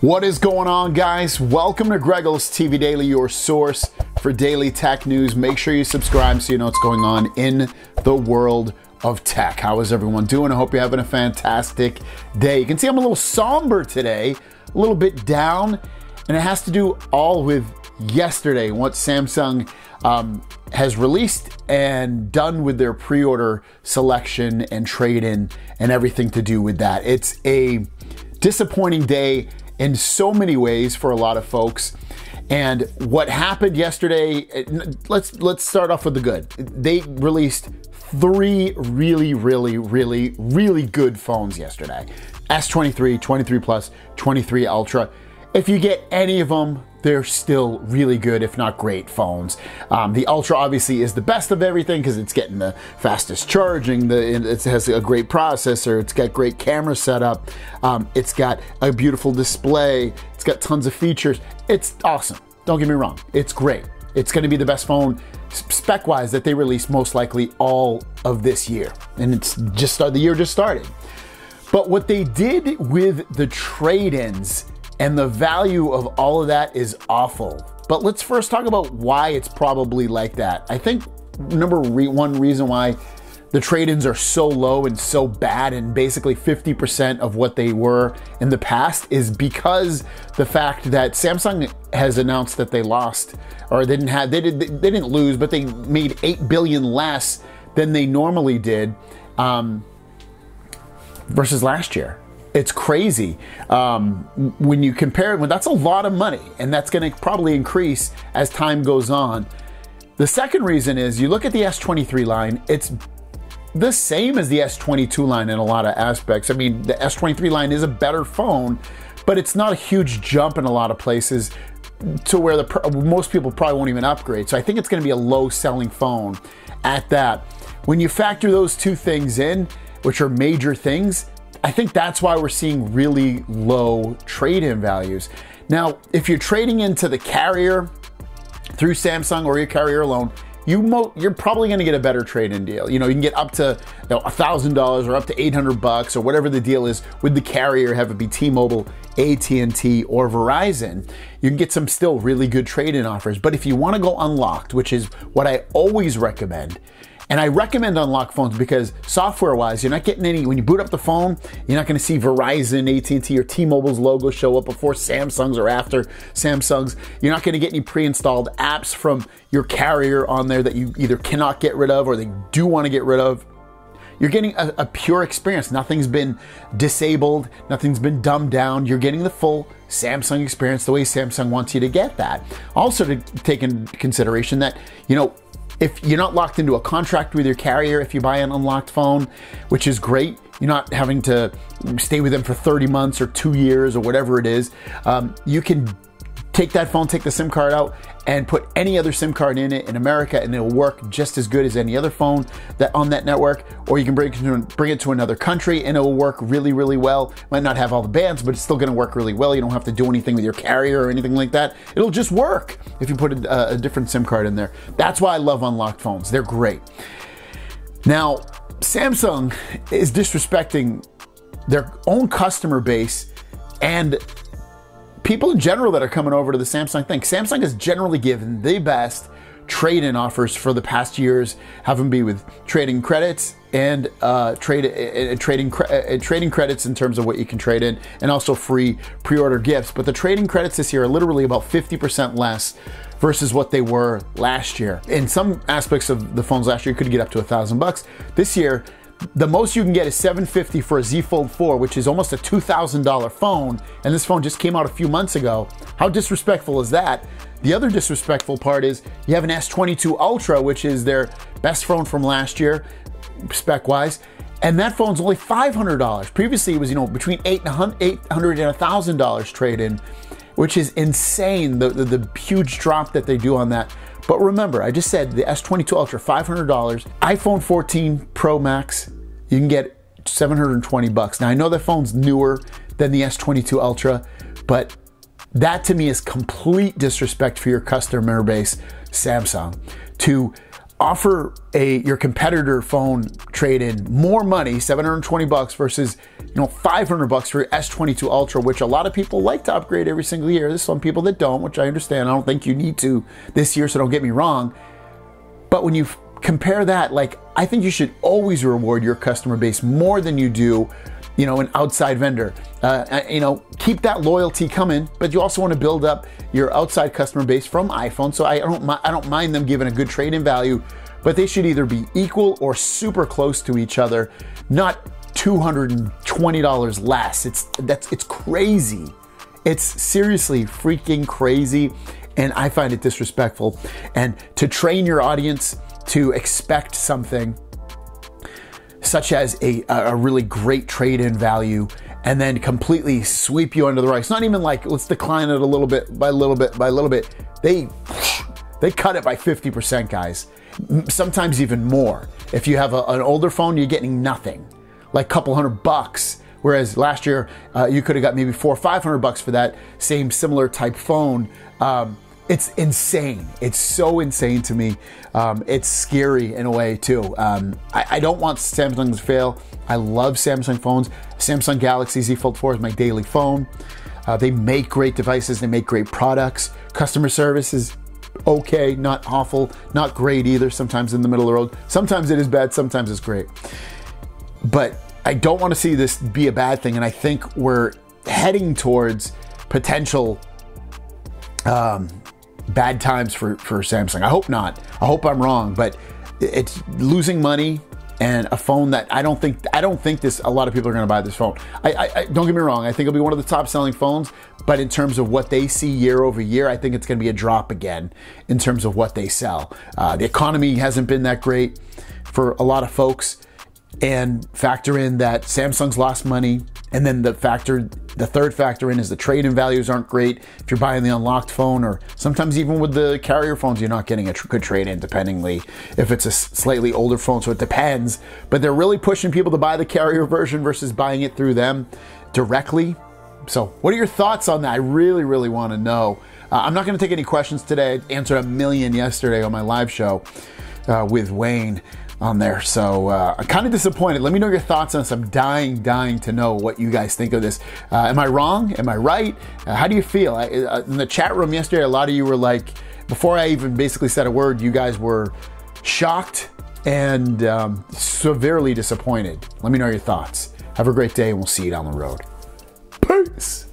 What is going on, guys? Welcome to Greggles TV Daily, your source for daily tech news. Make sure you subscribe so you know what's going on in the world of tech. How is everyone doing? I hope you're having a fantastic day. You can see I'm a little somber today, a little bit down, and it has to do all with yesterday, what Samsung has released and done with their pre-order selection and trade-in and everything to do with that. It's a disappointing day in so many ways for a lot of folks. And what happened yesterday, let's start off with the good. They released three really good phones yesterday. S23, 23 Plus, 23 Ultra. If you get any of them, they're still really good, if not great phones. The Ultra obviously is the best of everything because it's getting the fastest charging, it has a great processor, it's got great camera setup, it's got a beautiful display, it's got tons of features. It's awesome, don't get me wrong, it's great. It's gonna be the best phone spec-wise that they release most likely all of this year. And it's just the year just started. But what they did with the trade-ins and the value of all of that is awful. But let's first talk about why it's probably like that. I think one reason why the trade-ins are so low and so bad and basically 50% of what they were in the past is because the fact that Samsung has announced that they lost, or they didn't lose, but they made 8 billion less than they normally did versus last year. It's crazy. When you compare it, that's a lot of money, and that's gonna probably increase as time goes on. The second reason is you look at the S23 line, it's the same as the S22 line in a lot of aspects. I mean, the S23 line is a better phone, but it's not a huge jump in a lot of places to where most people probably won't even upgrade. So I think it's gonna be a low selling phone at that. When you factor those two things in, which are major things, I think that's why we're seeing really low trade-in values. Now, if you're trading into the carrier through Samsung or your carrier alone, you're probably gonna get a better trade-in deal. You know, you can get up to $1,000 or up to 800 bucks or whatever the deal is with the carrier, have it be T-Mobile, AT&T, or Verizon. You can get some still really good trade-in offers. But if you wanna go unlocked, which is what I always recommend, and I recommend unlock phones because software-wise, you're not getting any, when you boot up the phone, you're not gonna see Verizon, AT&T, or T-Mobile's logo show up before Samsung's or after Samsung's. You're not gonna get any pre-installed apps from your carrier on there that you either cannot get rid of or they do wanna get rid of. You're getting a pure experience. Nothing's been disabled, nothing's been dumbed down. You're getting the full Samsung experience the way Samsung wants you to get that. Also to take into consideration that, you know, if you're not locked into a contract with your carrier, if you buy an unlocked phone, which is great, you're not having to stay with them for 30 months or 2 years or whatever it is. You can take that phone, take the SIM card out, and put any other SIM card in it in America, and it'll work just as good as any other phone that on that network. Or you can bring it to another country, and it will work really well. Might not have all the bands, but it's still going to work really well. You don't have to do anything with your carrier or anything like that. It'll just work if you put a different SIM card in there. That's why I love unlocked phones. They're great. Now, Samsung is disrespecting their own customer base and people in general that are coming over to the Samsung thing. Samsung has generally given the best trade-in offers for the past years, have them be with trading credits and trading credits in terms of what you can trade in, and also free pre-order gifts. But the trading credits this year are literally about 50% less versus what they were last year. In some aspects of the phones last year, you could get up to $1,000. This year, the most you can get is $750 for a Z Fold 4, which is almost a $2,000 phone, and this phone just came out a few months ago. How disrespectful is that? The other disrespectful part is you have an S22 Ultra, which is their best phone from last year, spec-wise, and that phone's only $500. Previously, it was, you know, between $800 and $1,000 trade-in, which is insane, the huge drop that they do on that. But remember, I just said the S22 Ultra, $500. iPhone 14 Pro Max, you can get 720 bucks. Now I know that phone's newer than the S22 Ultra, but that to me is complete disrespect for your customer base, Samsung, to offer your competitor phone trade-in more money, $720 versus, $500 for your S22 Ultra, which a lot of people like to upgrade every single year. There's some people that don't, which I understand. I don't think you need to this year, so don't get me wrong. But when you compare that, I think you should always reward your customer base more than you do, an outside vendor. Keep that loyalty coming, but you also want to build up your outside customer base from iPhone. So I don't mind them giving a good trade-in value, but they should either be equal or super close to each other, not $220 less. It's crazy. It's seriously freaking crazy, and I find it disrespectful. And to train your audience to expect something such as a really great trade-in value and then completely sweep you under the rug. It's not even like, let's decline it a little bit by little bit by little bit. They cut it by 50%, guys. Sometimes even more. If you have an older phone, you're getting nothing, like a couple $100. Whereas last year, you could have got maybe $400 or $500 for that same similar type phone. It's insane. It's so insane to me. It's scary in a way too. I don't want Samsung to fail. I love Samsung phones. Samsung Galaxy Z Fold 4 is my daily phone. They make great devices. They make great products. Customer service is okay, not awful, not great either. Sometimes in the middle of the road. Sometimes it is bad. Sometimes it's great. But I don't want to see this be a bad thing. And I think we're heading towards potential bad times for Samsung. I hope not. I hope I'm wrong, but it's losing money and a phone that I don't think a lot of people are going to buy this phone. I don't get me wrong. I think it'll be one of the top selling phones, but in terms of what they see year over year, I think it's going to be a drop again in terms of what they sell. The economy hasn't been that great for a lot of folks, and factor in that Samsung's lost money. And then the third factor in is the trade-in values aren't great. If you're buying the unlocked phone, or sometimes even with the carrier phones, you're not getting a good trade-in, dependingly if it's a slightly older phone. So it depends. But they're really pushing people to buy the carrier version versus buying it through them directly. So what are your thoughts on that? I really, really want to know. I'm not going to take any questions today. I answered 1 million yesterday on my live show with Wayne on there. So I'm kind of disappointed. Let me know your thoughts on this. I'm dying to know what you guys think of this. Am I wrong? Am I right? How do you feel? In the chat room yesterday, a lot of you were like, before I even basically said a word, you guys were shocked and severely disappointed. Let me know your thoughts. Have a great day, and we'll see you down the road. Peace.